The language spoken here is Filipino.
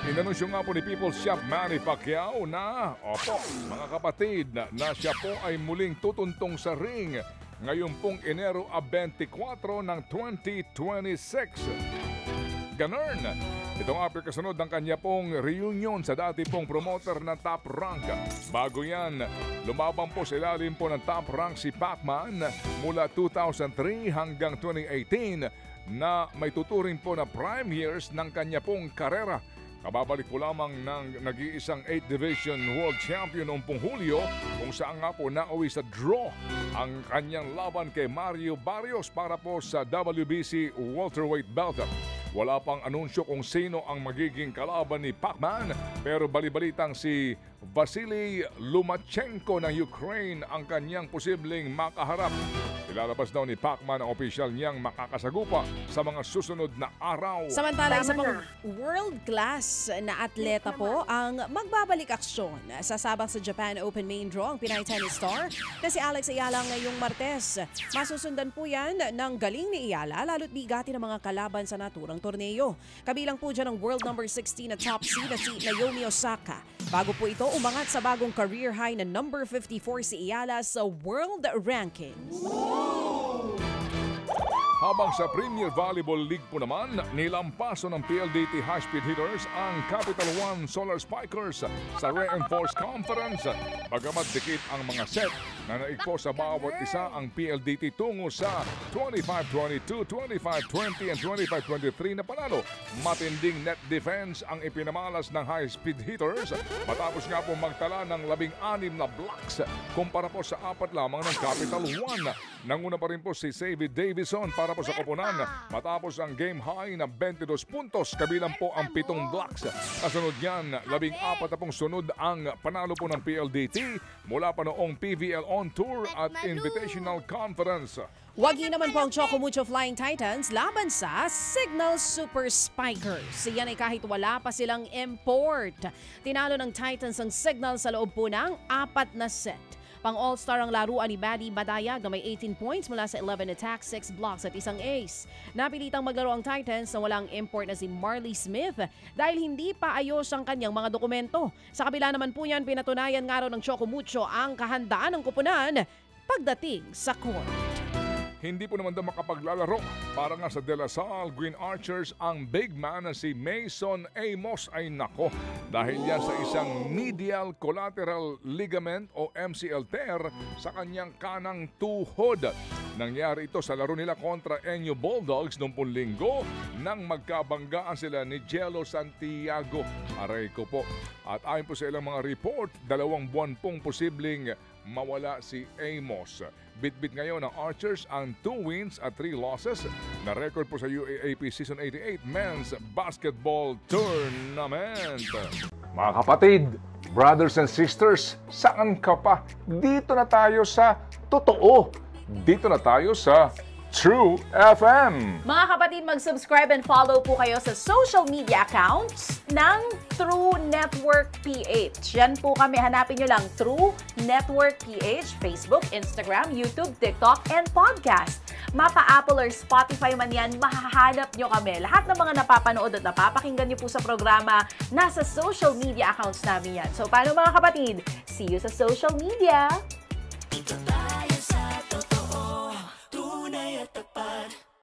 Inanunsyo nga po ni People's Champ Manny Pacquiao na, opo, mga kapatid, na siya po ay muling tutuntong sa ring ngayon pong Enero 24 ng 2026. Ganun. Ito nga po kasunod ng kanya pong reunion sa dati pong promoter ng Top Rank. Bago yan, lumabang po sa ilalim po ng Top Rank si Pacman mula 2003 hanggang 2018 na may tuturing po na prime years ng kanya pong karera. Kababalik po lamang ng nag-iisang 8th Division World Champion noong pong Hulyo kung saan nga po nauwi sa draw ang kanyang laban kay Mario Barrios para po sa WBC welterweight belt. Wala pang anunsyo kung sino ang magiging kalaban ni Pacman pero balibalitang si Vasily Lomachenko ng Ukraine ang kanyang posibleng makaharap. Ilalabas daw ni Pacman ang opisyal niyang makakasagupa sa mga susunod na araw. Samantala, isa pang world-class na atleta po ang magbabalik aksyon. Sasabak sa Japan Open Main Draw ang Pinay tennis star na si Alex Ayala ngayong Martes. Masusundan po yan ng galing ni Ayala lalo't bigati ng mga kalaban sa naturang torneo. Kabilang po dyan ang world number 16 na top seed na si Naomi Osaka. Bago po ito, umangat sa bagong career high na number 54 si Ayala sa world rankings. Habang sa Premier Volleyball League po naman, nilampaso ng PLDT high-speed hitters ang Capital One Solar Spikers sa Reinforced Conference. Bagamat dikit ang mga set na naigpo sa bawat isa ang PLDT tungo sa 25-22, 25-20 and 25-23 na panalo. Matinding net defense ang ipinamalas ng high-speed hitters matapos nga po magtala ng 16 na blocks kumpara po sa 4 lamang ng Capital One. Nanguna pa rin po si Savvy Davison para po sa koponan matapos ang game high na 22 puntos kabilang po ang 7 blocks. Kasunod yan, 14 na pong sunod ang panalo po ng PLDT mula pa noong PVL On Tour at Invitational Conference. Wagi naman po ang Choco Mucho Flying Titans laban sa Signal Super Spikers. Yan ay kahit wala pa silang import. Tinalo ng Titans ang Signal sa loob po ng 4 na set. Pang All-Star ang laruan ni Maddie Badayag na may 18 points mula sa 11 attacks, 6 blocks at isang ace. Napilitang maglaro ang Titans na walang import na si Marley Smith dahil hindi pa ayos ang kanyang mga dokumento. Sa kabila naman po yan, pinatunayan nga raw ng Choco Mucho ang kahandaan ng koponan pagdating sa court. Hindi po naman daw makapaglalaro para nga sa De La Salle Green Archers ang big man na si Mason Amos ay nako dahil yan sa isang medial collateral ligament o MCL tear sa kanyang kanang tuhod. Nangyari ito sa laro nila kontra Enyo Bulldogs noong pong linggo nang magkabanggaan sila ni Jello Santiago. Aray ko po. At ayon po sa ilang mga report, 2 buwan pong posibleng mawala si Amos. Bit-bit ngayon ng Archers ang 2 wins at 3 losses na record po sa UAAP Season 88 Men's Basketball Tournament. Mga kapatid, brothers and sisters, saan ka pa? Dito na tayo sa totoo. Dito na tayo sa True FM. Mga kapatid, mag-subscribe and follow po kayo sa social media accounts ng True Network PH. Yan po kami, hanapin nyo lang True Network PH, Facebook, Instagram, YouTube, TikTok, and podcast. Mapa Apple or Spotify man yan, mahahanap nyo kami. Lahat ng mga napapanood at napapakinggan nyo po sa programa, nasa social media accounts namin yan. So paano mga kapatid? See you sa social media!